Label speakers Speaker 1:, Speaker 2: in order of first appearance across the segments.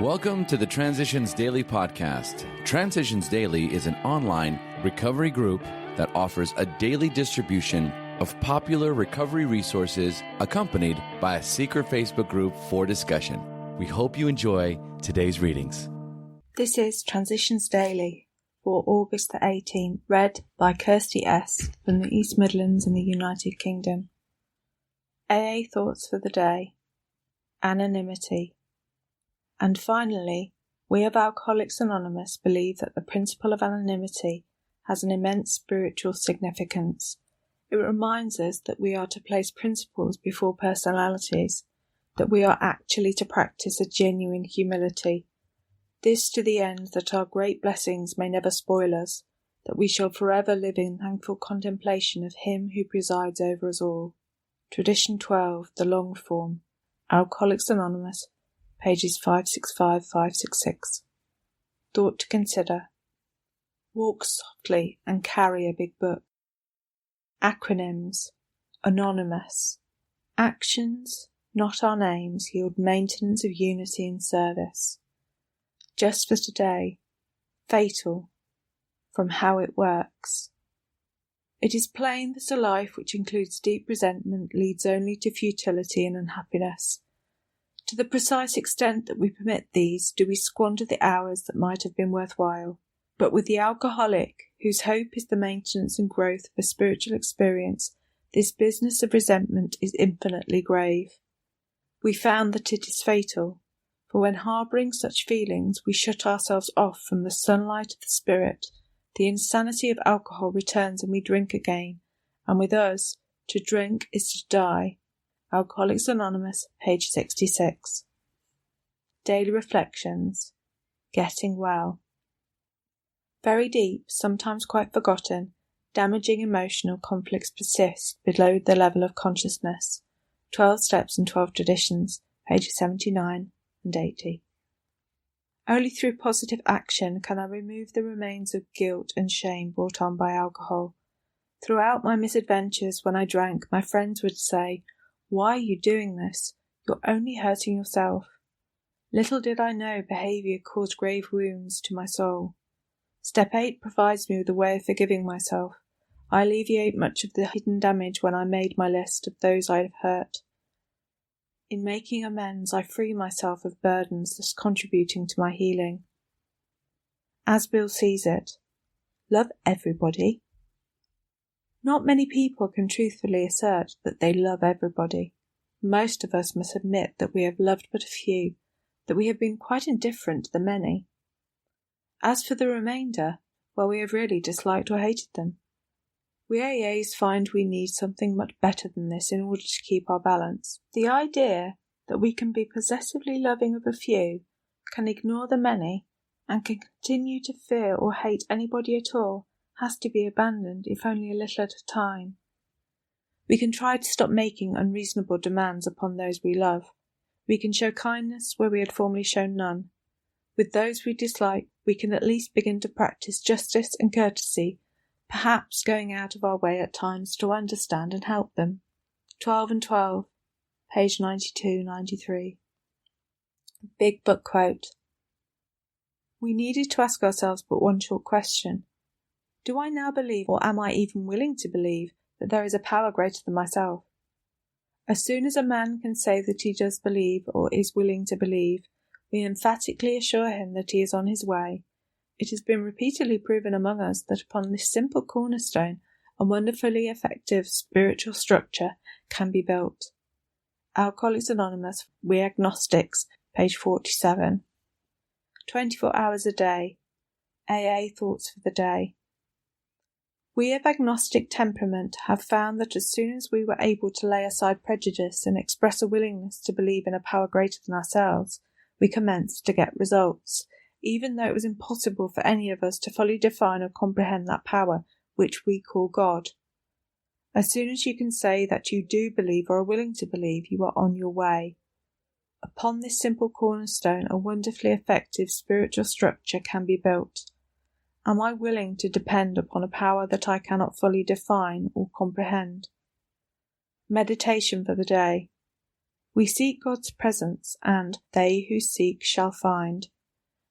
Speaker 1: Welcome to the Transitions Daily podcast. Transitions Daily is an online recovery group that offers a daily distribution of popular recovery resources accompanied by a secret Facebook group for discussion. We hope you enjoy today's readings.
Speaker 2: This is Transitions Daily for August the 18th, read by Kirsty S. from the East Midlands in the United Kingdom. AA Thoughts for the Day. Anonymity. And finally, we of Alcoholics Anonymous believe that the principle of anonymity has an immense spiritual significance. It reminds us that we are to place principles before personalities, that we are actually to practice a genuine humility. This to the end that our great blessings may never spoil us, that we shall forever live in thankful contemplation of Him who presides over us all. Tradition 12, the long form. Alcoholics Anonymous, pages 565-566. Thought to consider. Walk softly and carry a big book. Acronyms. Anonymous. Actions, not our names, yield maintenance of unity and service. Just for today. Fatal. From how it works. It is plain that a life which includes deep resentment leads only to futility and unhappiness. To the precise extent that we permit these, do we squander the hours that might have been worthwhile. But with the alcoholic, whose hope is the maintenance and growth of a spiritual experience, this business of resentment is infinitely grave. We found that it is fatal, for when harbouring such feelings, we shut ourselves off from the sunlight of the spirit. The insanity of alcohol returns and we drink again, and with us, to drink is to die. Alcoholics Anonymous, page 66. Daily Reflections. Getting well. Very deep, sometimes quite forgotten, damaging emotional conflicts persist below the level of consciousness. 12 Steps and 12 Traditions, pages 79 and 80. Only through positive action can I remove the remains of guilt and shame brought on by alcohol. Throughout my misadventures when I drank, my friends would say, "Why are you doing this? You're only hurting yourself." Little did I know behaviour caused grave wounds to my soul. Step 8 provides me with a way of forgiving myself. I alleviate much of the hidden damage when I made my list of those I have hurt. In making amends, I free myself of burdens thus contributing to my healing. As Bill sees it, love everybody. Not many people can truthfully assert that they love everybody. Most of us must admit that we have loved but a few, that we have been quite indifferent to the many. As for the remainder, well, we have really disliked or hated them. We AAs find we need something much better than this in order to keep our balance. The idea that we can be possessively loving of a few, can ignore the many, and can continue to fear or hate anybody at all, has to be abandoned, if only a little at a time. We can try to stop making unreasonable demands upon those we love. We can show kindness where we had formerly shown none. With those we dislike, we can at least begin to practice justice and courtesy, perhaps going out of our way at times to understand and help them. 12 and 12, page 92-93. Big Book Quote. We needed to ask ourselves but one short question. Do I now believe, or am I even willing to believe, that there is a power greater than myself? As soon as a man can say that he does believe, or is willing to believe, we emphatically assure him that he is on his way. It has been repeatedly proven among us that upon this simple cornerstone a wonderfully effective spiritual structure can be built. Alcoholics Anonymous, We Agnostics, page 47. 24 hours a day. AA Thoughts for the Day. We of agnostic temperament have found that as soon as we were able to lay aside prejudice and express a willingness to believe in a power greater than ourselves, we commenced to get results, even though it was impossible for any of us to fully define or comprehend that power which we call God. As soon as you can say that you do believe or are willing to believe, you are on your way. Upon this simple cornerstone, a wonderfully effective spiritual structure can be built. Am I willing to depend upon a power that I cannot fully define or comprehend? Meditation for the day. We seek God's presence, and they who seek shall find.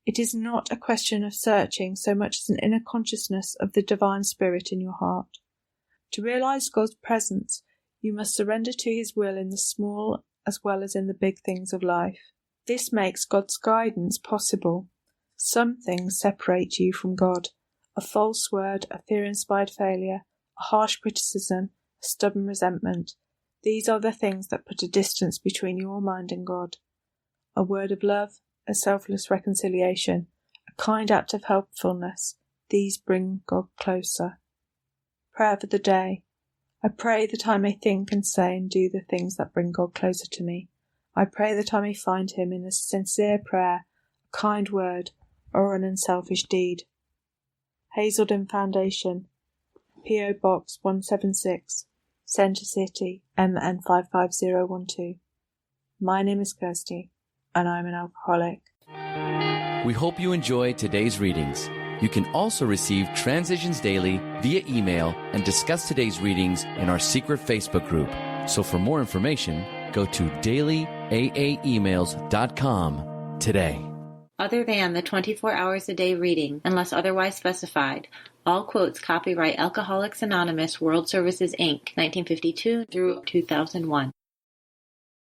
Speaker 2: It is not a question of searching so much as an inner consciousness of the divine spirit in your heart. To realize God's presence, you must surrender to His will in the small as well as in the big things of life. This makes God's guidance possible. Some things separate you from God. A false word, a fear-inspired failure, a harsh criticism, a stubborn resentment. These are the things that put a distance between your mind and God. A word of love, a selfless reconciliation, a kind act of helpfulness, these bring God closer. Prayer for the day. I pray that I may think and say and do the things that bring God closer to me. I pray that I may find Him in a sincere prayer, a kind word, or an unselfish deed. Hazelden Foundation, P.O. Box 176, Centre City, MN 55012. My name is Kirsty, and I'm an alcoholic.
Speaker 1: We hope you enjoyed today's readings. You can also receive Transitions Daily via email and discuss today's readings in our secret Facebook group. So for more information, go to dailyaaemails.com today.
Speaker 3: Other than the 24 hours a day reading, unless otherwise specified, all quotes copyright Alcoholics Anonymous World Services, Inc., 1952 through 2001.